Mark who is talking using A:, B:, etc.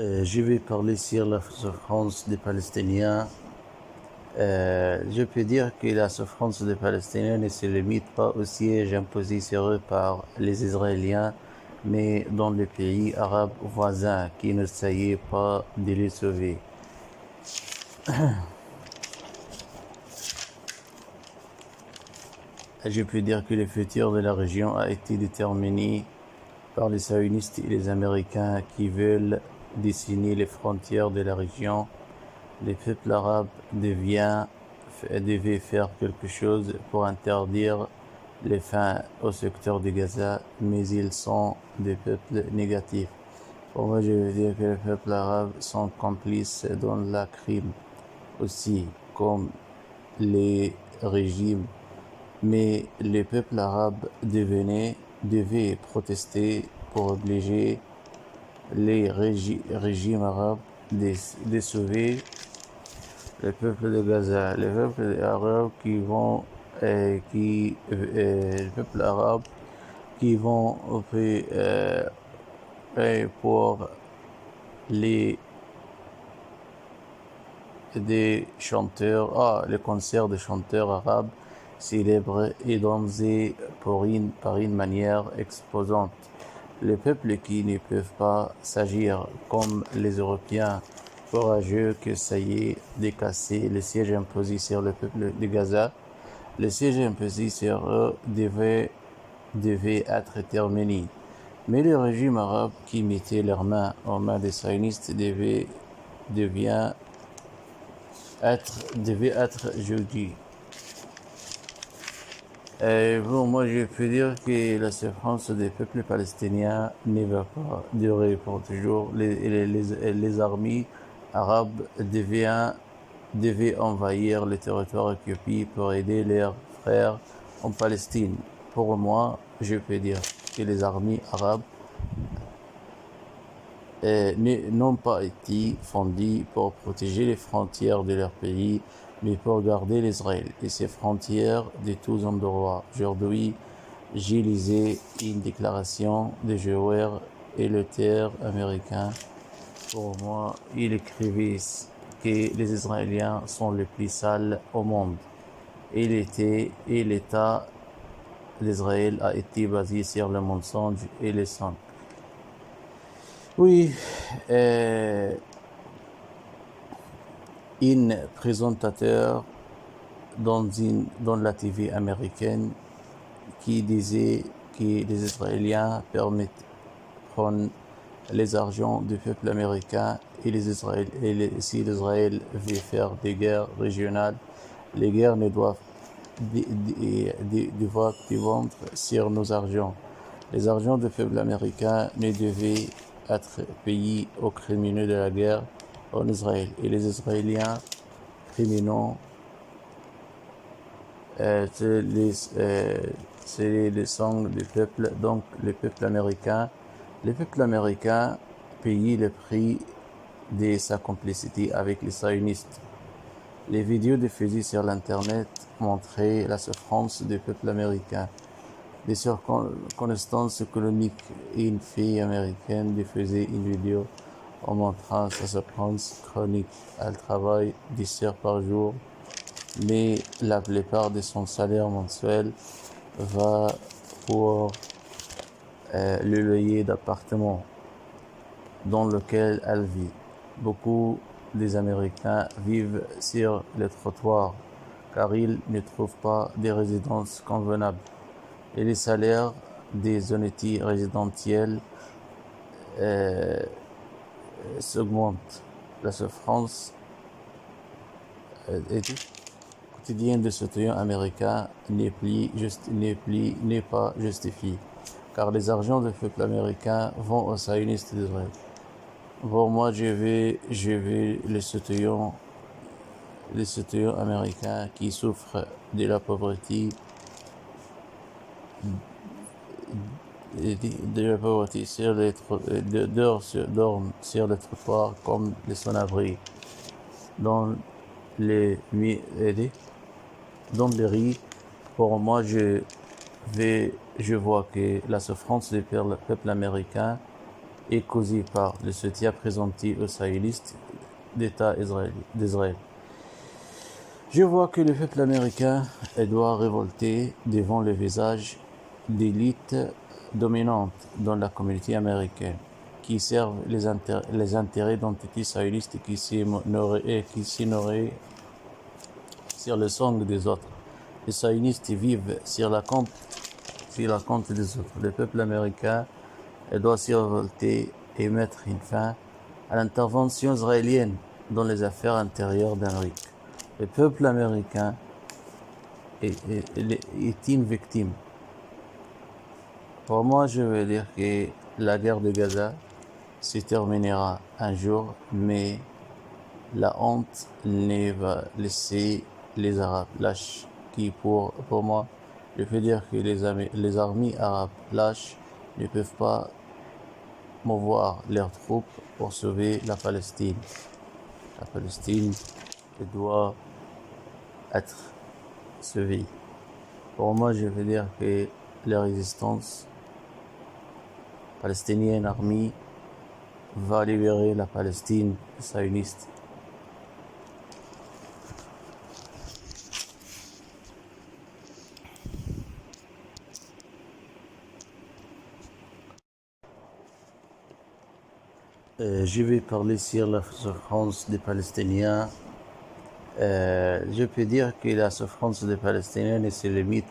A: Je vais parler sur la souffrance des Palestiniens. Je peux dire que la souffrance des Palestiniens ne se limite pas au siège imposé sur eux par les Israéliens, mais dans les pays arabes voisins qui n'essayaient pas de les sauver. Je peux dire que le futur de la région a été déterminé par les sionistes et les Américains qui veulent dessiner les frontières de la région. Les peuples arabes devaient faire quelque chose pour interdire les fins au secteur de Gaza, mais ils sont des peuples négatifs. Pour moi, je veux dire que les peuples arabes sont complices dans la crime aussi, comme les régimes. Mais les peuples arabes devaient protester pour obliger les régimes arabes de sauver le peuple de Gaza, les peuples arabes les peuples arabes qui vont payer pour les des chanteurs, les concerts des chanteurs arabes célèbres et dansés par une manière exposante. Les peuples qui ne peuvent pas s'agir comme les Européens courageux qui essayaient de casser le siège imposé sur le peuple de Gaza. Le siège imposé sur eux devait être terminé. Mais le régime arabe qui mettait leurs mains aux mains des sionistes devait être jeudi. Bon, moi je peux dire que la souffrance des peuples palestiniens ne va pas durer pour toujours. Les armées arabes devaient envahir les territoires occupés pour aider leurs frères en Palestine. Pour moi, je peux dire que les armées arabes n'ont pas été fondées pour protéger les frontières de leur pays, mais pour garder l'Israël et ses frontières de tous endroits. Aujourd'hui, j'ai lisé une déclaration de Joël Eleuthère américain. Pour moi, il écrivait que les Israéliens sont les plus sales au monde. Et l'État d'Israël a été basé sur le mensonge et le sang. Oui, un présentateur dans la TV américaine qui disait que les Israéliens prennent les argents du peuple américain et si l'Israël veut faire des guerres régionales, les guerres ne doivent dépendre sur nos argents. Les argents du peuple américain ne devaient être payés aux criminels de la guerre en Israël. Et les Israéliens criminels, c'est les sangs du peuple, donc le peuple américain. Le peuple américain payait le prix de sa complicité avec les sionistes. Les vidéos diffusées sur l'Internet montraient la souffrance du peuple américain. Des circonstances économiques et une fille américaine diffusait une vidéo en montrant sa souffrance chronique. Elle travaille 10 heures par jour, mais la plupart de son salaire mensuel va pour le loyer d'appartement dans lequel elle vit. Beaucoup des Américains vivent sur les trottoirs car ils ne trouvent pas de résidences convenables. Et les salaires des unités résidentielles s'augmentent. La souffrance quotidienne des citoyens américains n'est pas justifiée, car les argents du peuple américain vont aux sionistes d'Israël. Pour moi, je vais les citoyens américains qui souffrent de la pauvreté, dorment sur les trottoirs comme les sans-abri, dans les rues. Pour moi, je vois que la souffrance du peuple américain est causée par le soutien présenté aux sionistes d'État d'Israël. Je vois que le peuple américain doit révolter devant le visage d'élites dominantes dans la communauté américaine qui servent les intérêts d'entités sionistes qui s'y nourrissent sur le sang des autres. Les sionistes vivent sur la compte des autres. Le peuple américain doit s'y révolter et mettre une fin à l'intervention israélienne dans les affaires intérieures d'Amérique. Le peuple américain est une victime. Pour moi, je veux dire que la guerre de Gaza se terminera un jour, mais la honte ne va laisser les Arabes lâches, qui pour moi, je veux dire que les armées arabes lâches ne peuvent pas mouvoir leurs troupes pour sauver la Palestine. La Palestine doit être sauvée. Pour moi, je veux dire que la résistance palestinienne armée va libérer la Palestine sioniste. Je vais parler sur la souffrance des Palestiniens. Je peux dire que la souffrance des Palestiniens ne se limite